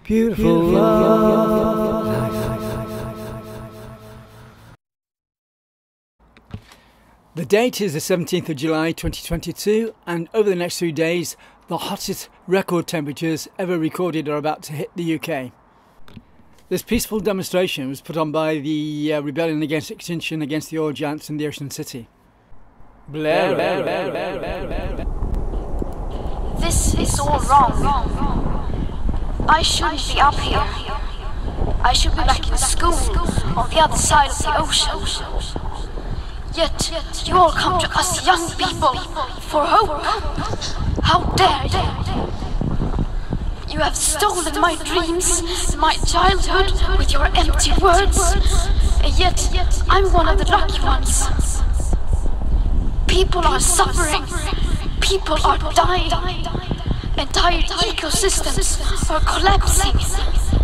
Beautiful love. The date is the 17th of July 2022, and over the next 3 days the hottest record temperatures ever recorded are about to hit the UK. This peaceful demonstration was put on by the Rebellion Against Extinction against the oil giants in the ocean city. Bolero. This is all wrong. I shouldn't be up here. I should be back in school on the other side of the ocean. Yet you all come to us young people for hope. How dare you? You have stolen my dreams, my childhood with your empty words. And yet I'm one of the lucky ones. People are suffering. People are dying. Entire ecosystems are collapsing.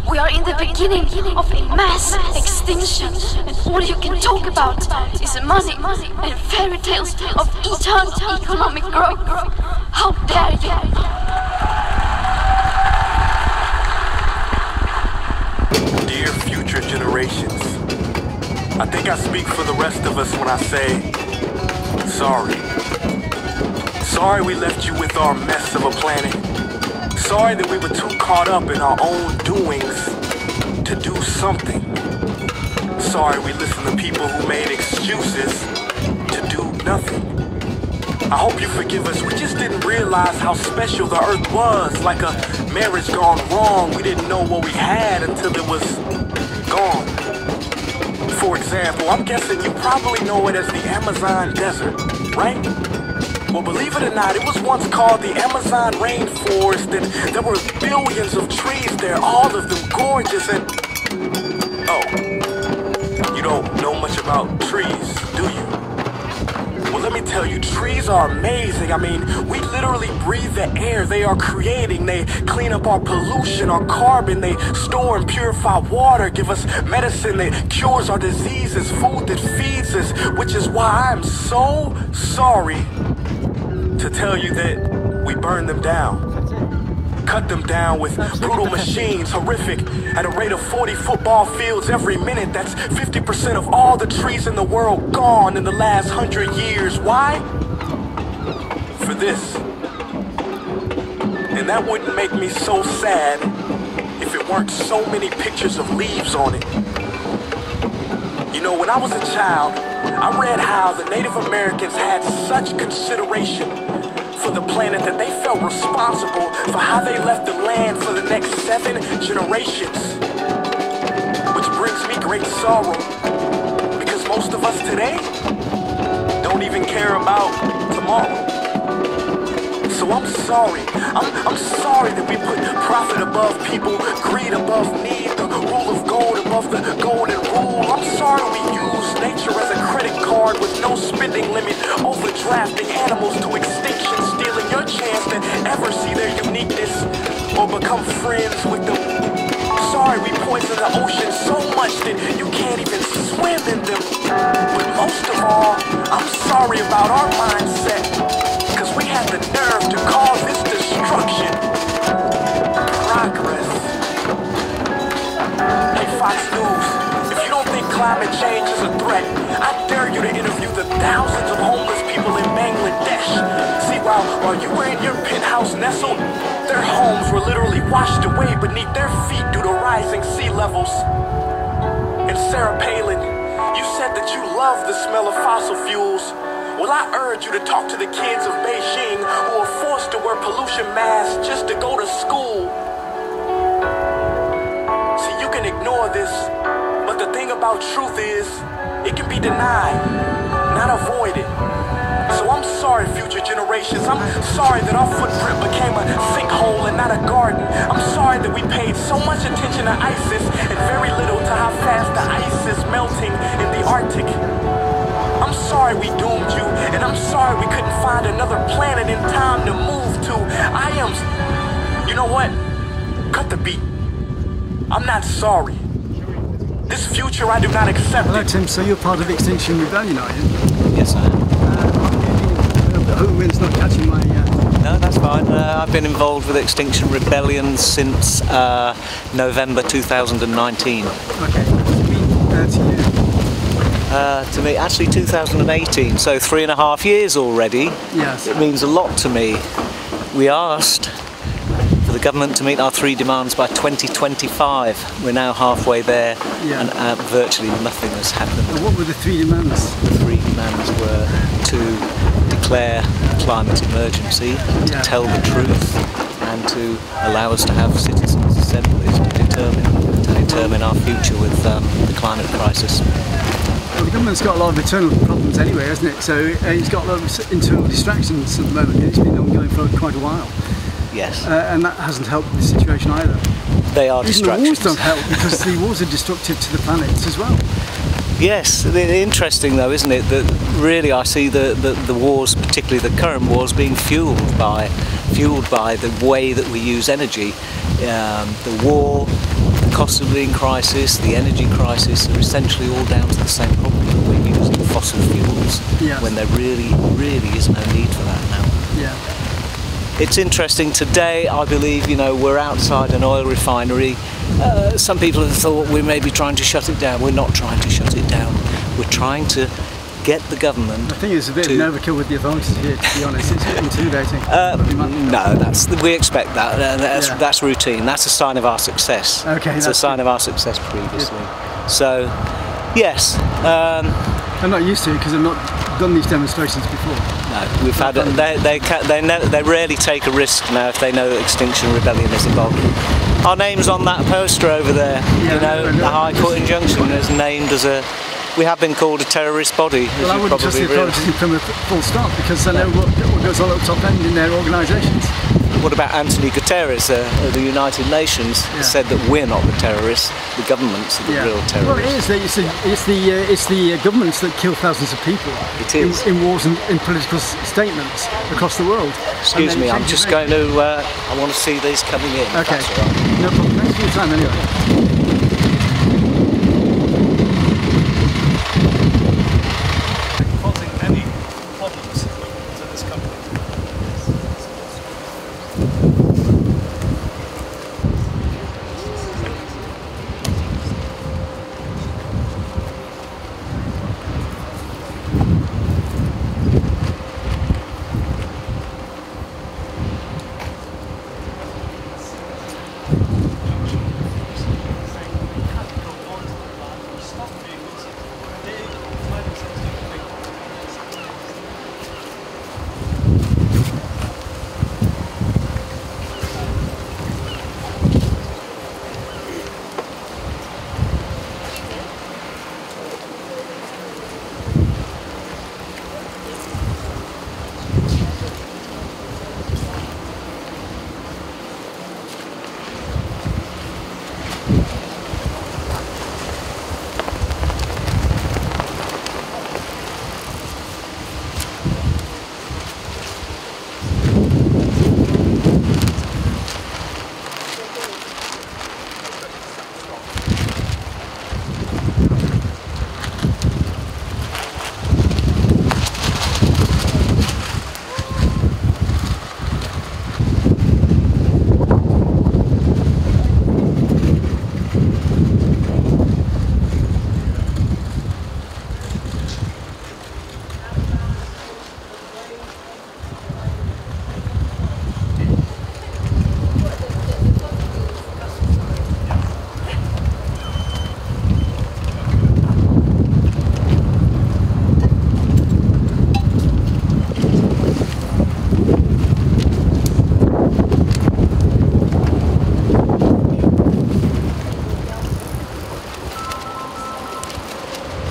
We are in the beginning of a mass extinction, and all you can talk about is money and fairy tales of eternal economic growth. How dare you? Dear future generations, I think I speak for the rest of us when I say, sorry. Sorry we left you with our mess of a planet. Sorry that we were too caught up in our own doings to do something. Sorry we listened to people who made excuses to do nothing. I hope you forgive us. We just didn't realize how special the earth was. Like a marriage gone wrong. We didn't know what we had until it was gone. For example, I'm guessing you probably know it as the Amazon desert, right? Well, believe it or not, it was once called the Amazon rainforest, and there were billions of trees there, all of them gorgeous, and... Oh, you don't know much about trees, do you? Well, let me tell you, trees are amazing. I mean, we literally breathe the air they are creating. They clean up our pollution, our carbon. They store and purify water, give us medicine that cures our diseases, food that feeds us, which is why I'm so sorry to tell you that we burn them down. Cut them down with brutal machines, horrific, at a rate of 40 football fields every minute. That's 50% of all the trees in the world gone in the last 100 years. Why? For this. And that wouldn't make me so sad if it weren't so many pictures of leaves on it. You know, when I was a child, I read how the Native Americans had such consideration for the planet that they felt responsible for how they left the land for the next 7 generations. Which brings me great sorrow, because most of us today don't even care about tomorrow. So I'm sorry. I'm sorry that we put profit above people, greed above need, the rule of gold above the golden rule. I'm sorry we use nature as a credit card with no spending limit, overdrafting animals to extinction, stealing your chance to ever see their uniqueness or become friends with them. Sorry we poison the ocean so much that you can't even swim in them. But most of all, I'm sorry about our mindset, because we had the nerve to call this destruction progress. Hey Fox News, if you don't think climate change is a threat, I dare you to interview the thousands of homeless people in Bangladesh. See, while you were in your penthouse nestled, their homes were literally washed away beneath their feet due to rising sea levels. And Sarah Palin, you said that you love the smell of fossil fuels. Well, I urge you to talk to the kids of Beijing who are forced to wear pollution masks just to go to school. See, you can ignore this, but the thing about truth is, it can be denied, not avoided. So I'm sorry, future generations. I'm sorry that our footprint became a sinkhole and not a garden. I'm sorry that we paid so much attention to ISIS and very little to how fast the ice is melting in the Arctic. I'm sorry we doomed you, and I'm sorry we couldn't find another planet in time to move to. You know what? Cut the beat. I'm not sorry. This future I do not accept. Hello Tim, so you're part of Extinction Rebellion, are you? Yes, I am. Hu+Man's not catching my No, that's fine. I've been involved with Extinction Rebellion since November 2019. Okay, what's it mean to you? To me, actually 2018, so 3.5 years already. Yes. It means a lot to me. We asked for the government to meet our 3 demands by 2025. We're now halfway there, Yeah. and virtually nothing has happened. And what were the 3 demands? The 3 demands were to declare a climate emergency, to Yeah. tell the truth, and to allow us to have citizens' assemblies to determine our future with the climate crisis. Well, the government's got a lot of internal problems anyway, hasn't it? So it's got a lot of internal distractions at the moment. It's been ongoing for quite a while. Yes. And that hasn't helped the situation either. They are Even distractions. the wars don't help because the wars are destructive to the planet as well. Yes, interesting though, isn't it, that really I see the wars, particularly the current wars, being fueled by the way that we use energy. The war, the cost of living crisis, the energy crisis are essentially all down to the same problem, that we're using fossil fuels when there really is no need for that now. Yeah. It's interesting today, I believe, we're outside an oil refinery. Some people have thought we may be trying to shut it down. We're not trying to shut it down. We're trying to get the government. I think it's a bit of an overkill with the authorities here, to be honest. It's a bit intimidating. No, we expect that. That's routine. That's a sign of our success. Okay, it's a sign of our success previously. Yeah. So, yes. I'm not used to it because I've not done these demonstrations before. No, we've had. They rarely take a risk now if they know that Extinction Rebellion is involved. Our name's on that poster over there. The High Court injunction is named as a. We have been called a terrorist body. Well, I wouldn't trust the authorities in Plymouth full stop because I know what goes on at the top end in their organisations. What about Anthony Guterres of the United Nations said that we're not the terrorists, the governments are the real terrorists. Well, it is. It's the governments that kill thousands of people. It is. In wars and in political statements across the world. Excuse me, I'm just going to. I want to see these coming in. Okay. That's all right. No problem. Thanks for your time anyway.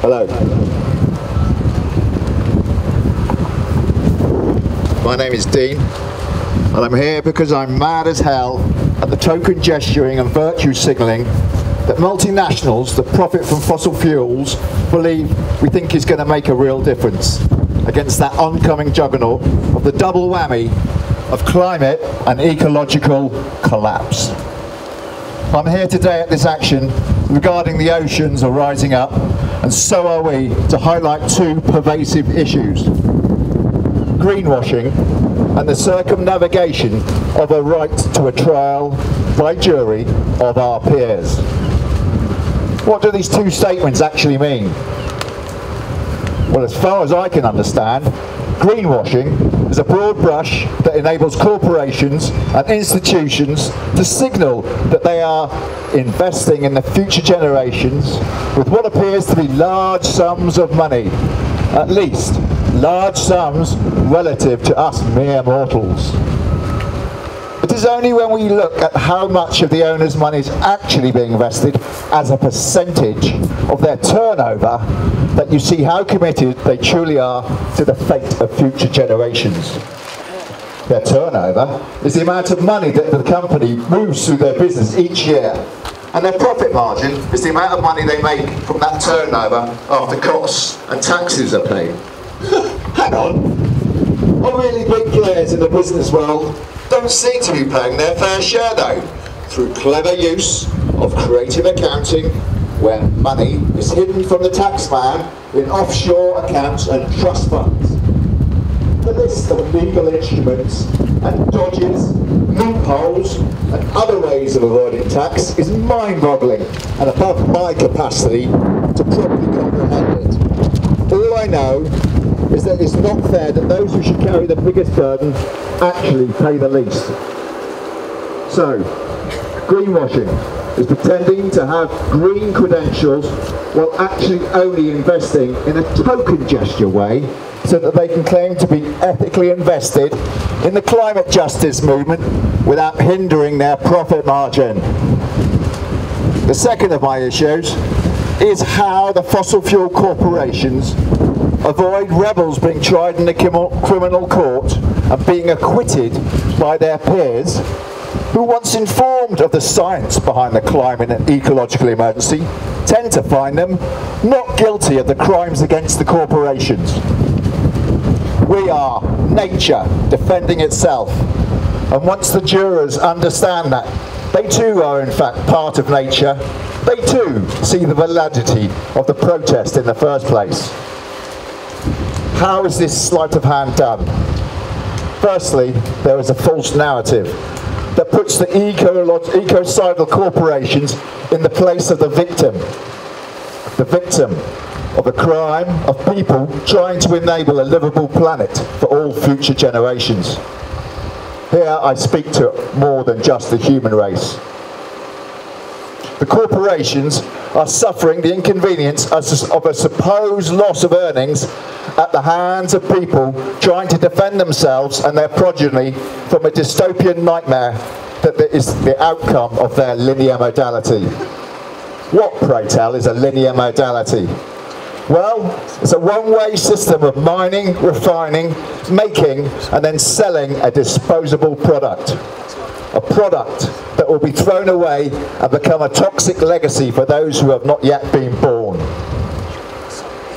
Hello. My name is Dean, and I'm here because I'm mad as hell at the token gesturing and virtue signalling that multinationals that profit from fossil fuels we think is going to make a real difference against that oncoming juggernaut of the double whammy of climate and ecological collapse. I'm here today at this action regarding the oceans are rising up, and so are we, to highlight two pervasive issues: greenwashing and the circumnavigation of a right to a trial by jury of our peers. What do these two statements actually mean? Well, as far as I can understand, greenwashing is a broad brush that enables corporations and institutions to signal that they are investing in the future generations with what appears to be large sums of money, at least large sums relative to us mere mortals. It is only when we look at how much of the owners' money is actually being invested as a percentage of their turnover that you see how committed they truly are to the fate of future generations. Their turnover is the amount of money that the company moves through their business each year, and their profit margin is the amount of money they make from that turnover after costs and taxes are paid. Hang on, our really big players in the business world don't seem to be paying their fair share though, through clever use of creative accounting, where money is hidden from the taxman in offshore accounts and trust funds. The list of legal instruments and dodges, loopholes and other ways of avoiding tax is mind-boggling and above my capacity to properly comprehend it. All I know is that it's not fair that those who should carry the biggest burden actually pay the least. So, greenwashing is pretending to have green credentials while actually only investing in a token gesture way so that they can claim to be ethically invested in the climate justice movement without hindering their profit margin. The second of my issues is how the fossil fuel corporations avoid rebels being tried in the criminal court and being acquitted by their peers who, once informed of the science behind the climate and ecological emergency, tend to find them not guilty of the crimes against the corporations. We are nature defending itself, and once the jurors understand that they too are in fact part of nature, they too see the validity of the protest in the first place. How is this sleight of hand done? Firstly, there is a false narrative that puts the ecocidal corporations in the place of the victim of a crime of people trying to enable a livable planet for all future generations. Here I speak to more than just the human race. The corporations are suffering the inconvenience of a supposed loss of earnings at the hands of people trying to defend themselves and their progeny from a dystopian nightmare that is the outcome of their linear modality. What, pray tell, is a linear modality? Well, it's a one-way system of mining, refining, making, and then selling a disposable product. A product that will be thrown away and become a toxic legacy for those who have not yet been born.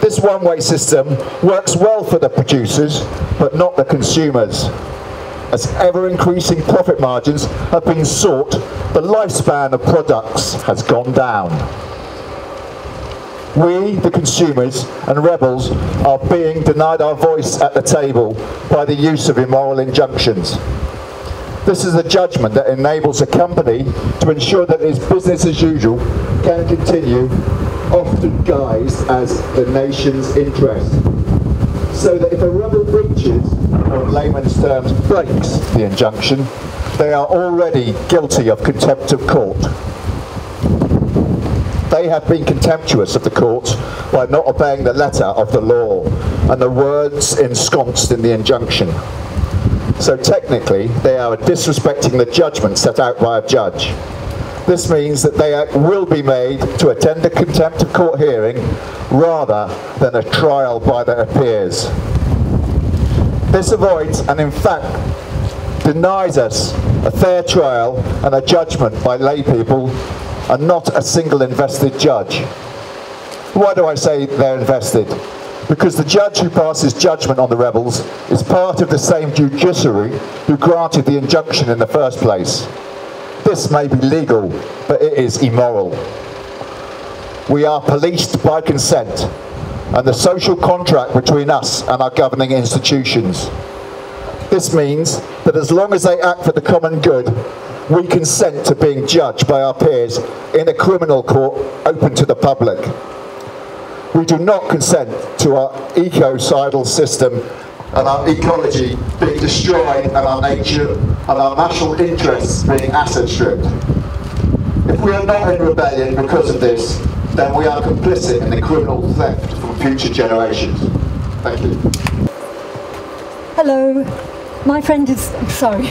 This one-way system works well for the producers, but not the consumers. As ever-increasing profit margins have been sought, the lifespan of products has gone down. We, the consumers and rebels, are being denied our voice at the table by the use of immoral injunctions. This is a judgment that enables a company to ensure that its business as usual can continue, often guised as the nation's interest. So that if a rebel breaches, or in layman's terms breaks, the injunction, they are already guilty of contempt of court. They have been contemptuous of the courts by not obeying the letter of the law and the words ensconced in the injunction. So technically, they are disrespecting the judgment set out by a judge. This means that they will be made to attend a contempt of court hearing rather than a trial by their peers. This avoids and in fact denies us a fair trial and a judgment by lay people and not a single invested judge. Why do I say they're invested? Because the judge who passes judgment on the rebels is part of the same judiciary who granted the injunction in the first place. This may be legal, but it is immoral. We are policed by consent and the social contract between us and our governing institutions. This means that as long as they act for the common good, we consent to being judged by our peers in a criminal court open to the public. We do not consent to our ecocidal system and our ecology being destroyed and our nature and our national interests being asset stripped. If we are not in rebellion because of this, then we are complicit in the criminal theft from future generations. Thank you. Hello, my friend is, sorry,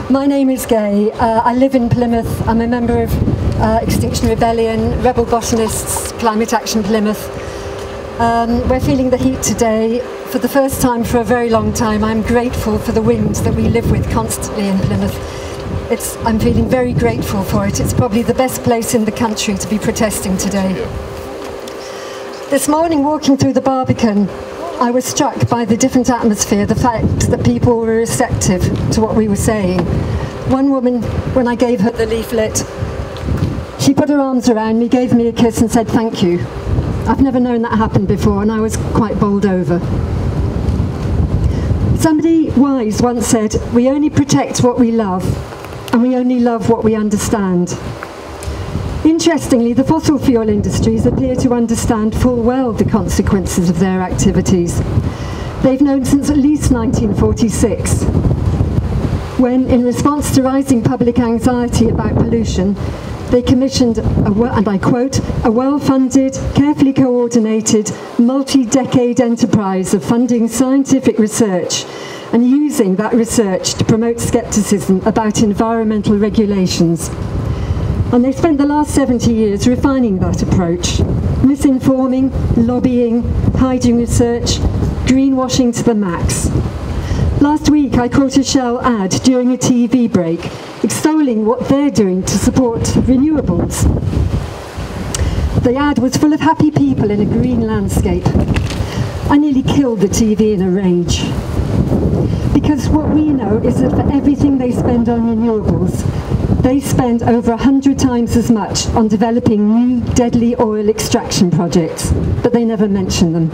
my name is Gay. I live in Plymouth. I'm a member of Extinction Rebellion, Rebel Botanists, Climate Action Plymouth. We're feeling the heat today. For the first time for a very long time, I'm grateful for the winds that we live with constantly in Plymouth. I'm feeling very grateful for it. It's probably the best place in the country to be protesting today. This morning, walking through the Barbican, I was struck by the different atmosphere, the fact that people were receptive to what we were saying. One woman, when I gave her the leaflet, she put her arms around me, gave me a kiss and said thank you. I've never known that happen before, and I was quite bowled over. Somebody wise once said, we only protect what we love, and we only love what we understand. Interestingly, the fossil fuel industries appear to understand full well the consequences of their activities. They've known since at least 1946, when, in response to rising public anxiety about pollution, they commissioned, and I quote, a well-funded, carefully coordinated, multi-decade enterprise of funding scientific research and using that research to promote scepticism about environmental regulations. And they spent the last 70 years refining that approach, misinforming, lobbying, hiding research, greenwashing to the max. Last week I caught a Shell ad during a TV break, extolling what they're doing to support renewables. The ad was full of happy people in a green landscape. I nearly killed the TV in a rage. Because what we know is that for everything they spend on renewables, they spend over 100 times as much on developing new deadly oil extraction projects, but they never mention them.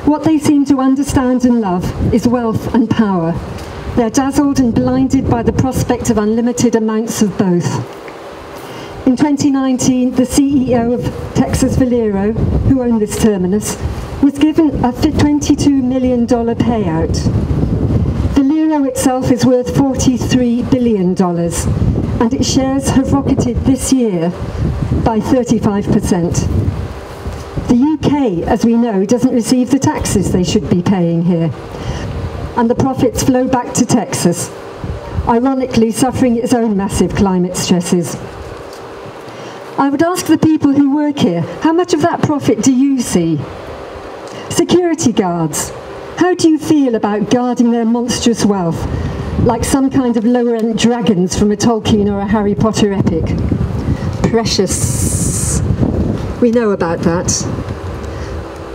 What they seem to understand and love is wealth and power. They're dazzled and blinded by the prospect of unlimited amounts of both. In 2019, the CEO of Texas Valero, who owned this terminus, was given a $22 million payout. Valero itself is worth $43 billion, and its shares have rocketed this year by 35%. The UK, as we know, doesn't receive the taxes they should be paying here, and the profits flow back to Texas, ironically suffering its own massive climate stresses. I would ask the people who work here, how much of that profit do you see? Security guards, how do you feel about guarding their monstrous wealth, like some kind of lower-end dragons from a Tolkien or a Harry Potter epic? Precious. We know about that.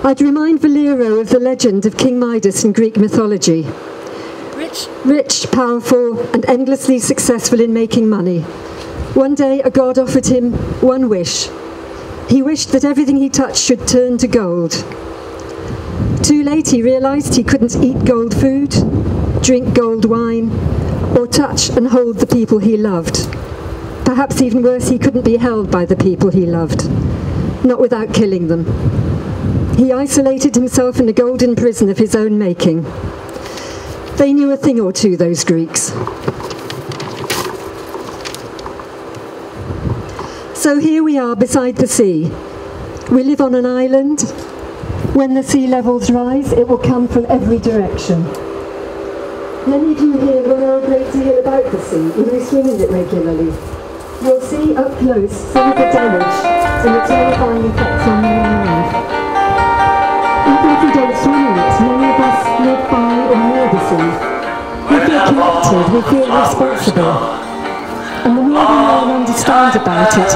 I'd remind Valero of the legend of King Midas in Greek mythology. Rich, powerful, and endlessly successful in making money. One day a god offered him one wish. He wished that everything he touched should turn to gold. Too late he realised he couldn't eat gold food, drink gold wine, or touch and hold the people he loved. Perhaps even worse, he couldn't be held by the people he loved, not without killing them. He isolated himself in a golden prison of his own making. They knew a thing or two, those Greeks. So here we are beside the sea. We live on an island. When the sea levels rise, it will come from every direction. Many of you here will know a great deal about the sea, and we swim in it regularly. You'll see up close some of the damage and the terrifying effects on human life. Even if we don't swim in it, many of us live by or near the sea. We feel connected, we feel responsible. And the more we know and understand about it,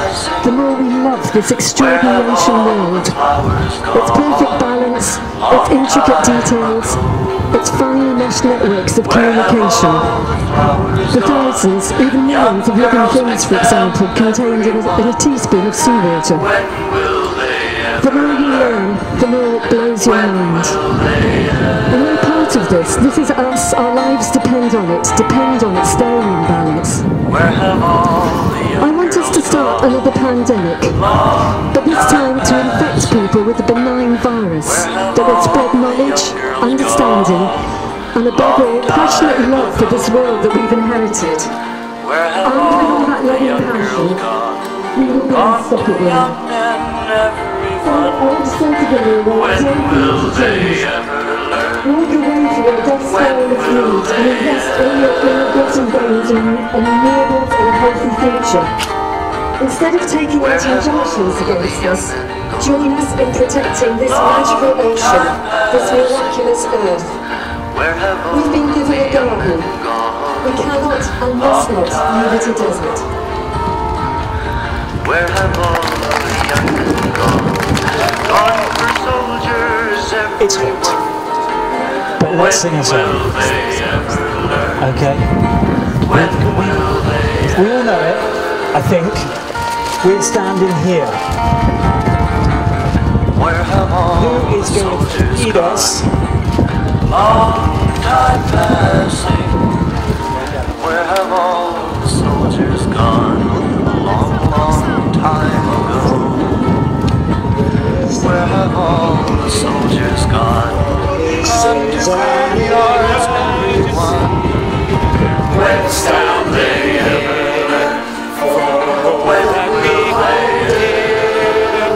the more we love this extraordinary ocean world. Its perfect balance, its intricate details, its finely meshed networks of communication. The thousands, even millions of living things, for example, contained in a teaspoon of seawater. The more you learn, the more it blows your mind. And we're part of this. This is us. Our lives depend on it, staying in balance. I want us to start another pandemic, but this time to infect people with a benign virus that will spread knowledge, understanding, and above all, passionate love for this world that we've inherited. And with all that loving passion, we will be unstoppable. Some old sentiment will change. Walk away from your death spiral of greed and invest all your ill-gotten gains in renewables and a healthy future. Instead of taking out injunctions against us, join us in protecting this magical ocean, this miraculous earth. We've been given a garden. We cannot and must not leave it a desert. Where have all the young men gone? Gone for soldiers, everyone. It's hot. But let's sing a song. Okay. We all know it, I think. We're standing here. Where have all Who is going to feed us? Long time passing. Where have all the soldiers gone? A long, long time ago. Where have all the soldiers gone? Come to graveyards, everyone. Whence shall they ever learn? For when will they live?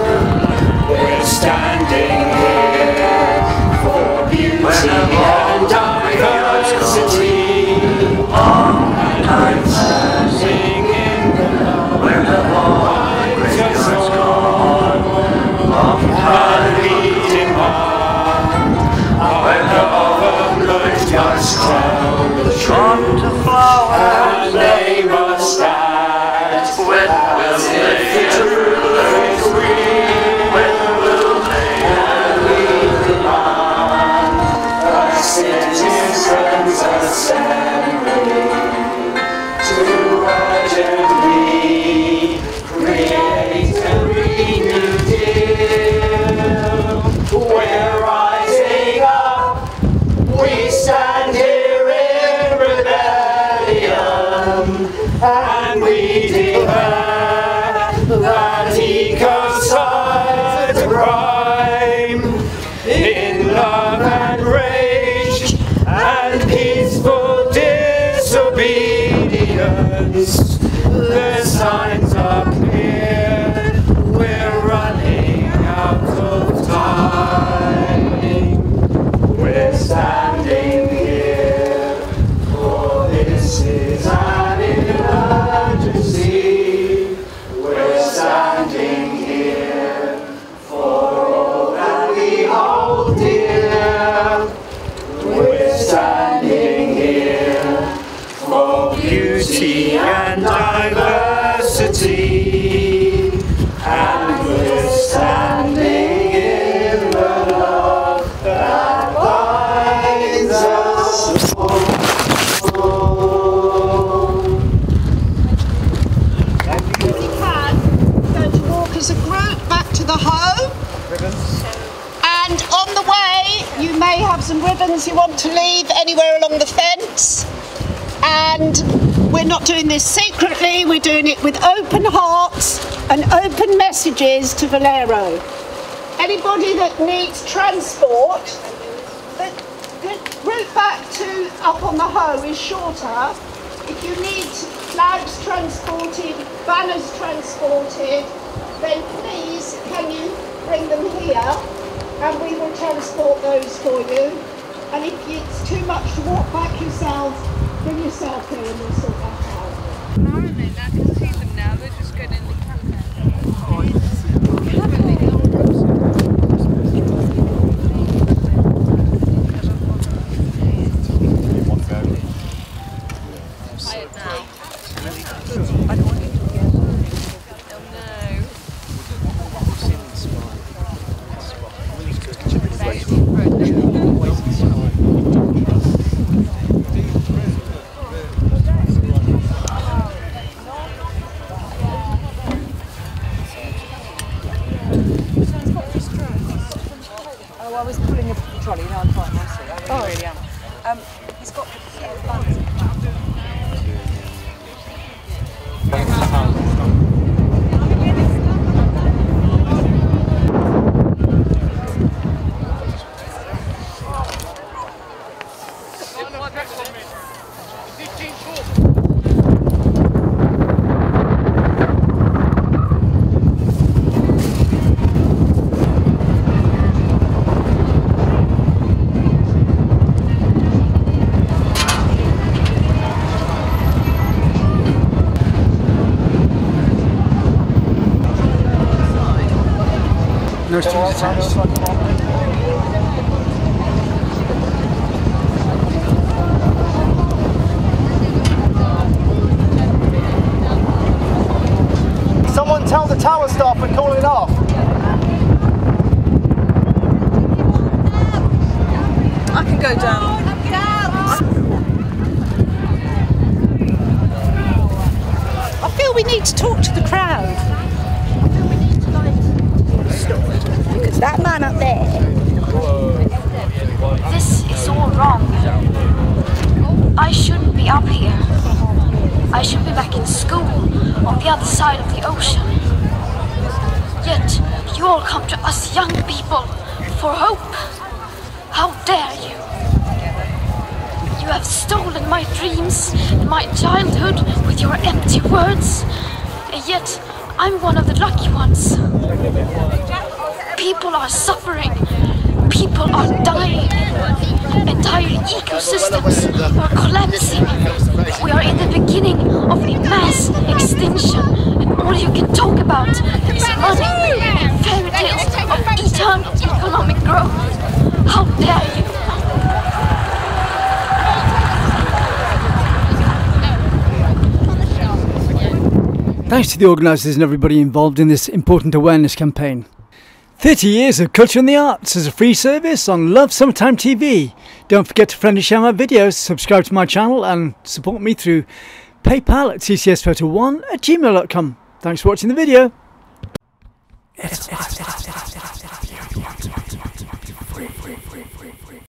We're standing here for beauty and diversity. Long time passing in the love. Where have all the graveyards gone? Long time leading on. Where have all the graveyards gone? Gone to flowers, and they must ask. When will they ever learn? When will they ever lead on? A citizen's assembly to urgently create a Green New Deal. We're rising up, we stand here in rebellion, and we declare that ecocide's a crime. In love and rage and peaceful disobedience, the signs are clear, we're running out of time. We're standing here, for this is an emergency. We're standing here for all that we hold dear. We're standing here for beauty and diversity. And we're standing in the love that binds us all. If you can, we're going to walk as a group back to the home. And on the way, you may have some ribbons you want to leave anywhere along the fence. And we're not doing this secretly, we're doing it with open hearts and open messages to Bolero. Anybody that needs transport, the route back to up on the Hoe is shorter. If you need flags transported, banners transported, then please can you bring them here and we will transport those for you. And if it's too much to walk back yourself, bring yourself here and we'll sort that out. Apparently, I can see them now, they're just going in the camper. I don't want you to get oh no. I was pulling a trolley, now I'm fine, honestly. I really am. He's got buns. No strings attached. Someone tell the tower staff we're calling off. I can go down. I feel we need to talk to the crowd. Because that man up there. This is all wrong. I shouldn't be up here. I should be back in school on the other side of the ocean. Yet you all come to us young people for hope. How dare you? You have stolen my dreams and my childhood with your empty words. And yet I'm one of the lucky ones. People are suffering. People are dying. Entire ecosystems are collapsing. We are in the beginning of a mass extinction, and all you can talk about is money and fairy tales of eternal economic growth. How dare you? Thanks to the organisers and everybody involved in this important awareness campaign. 30 years of culture and the arts as a free service on Love Summertime TV. Don't forget to friend and share my videos, subscribe to my channel and support me through PayPal at tcsphoto1@gmail.com. Thanks for watching the video. It's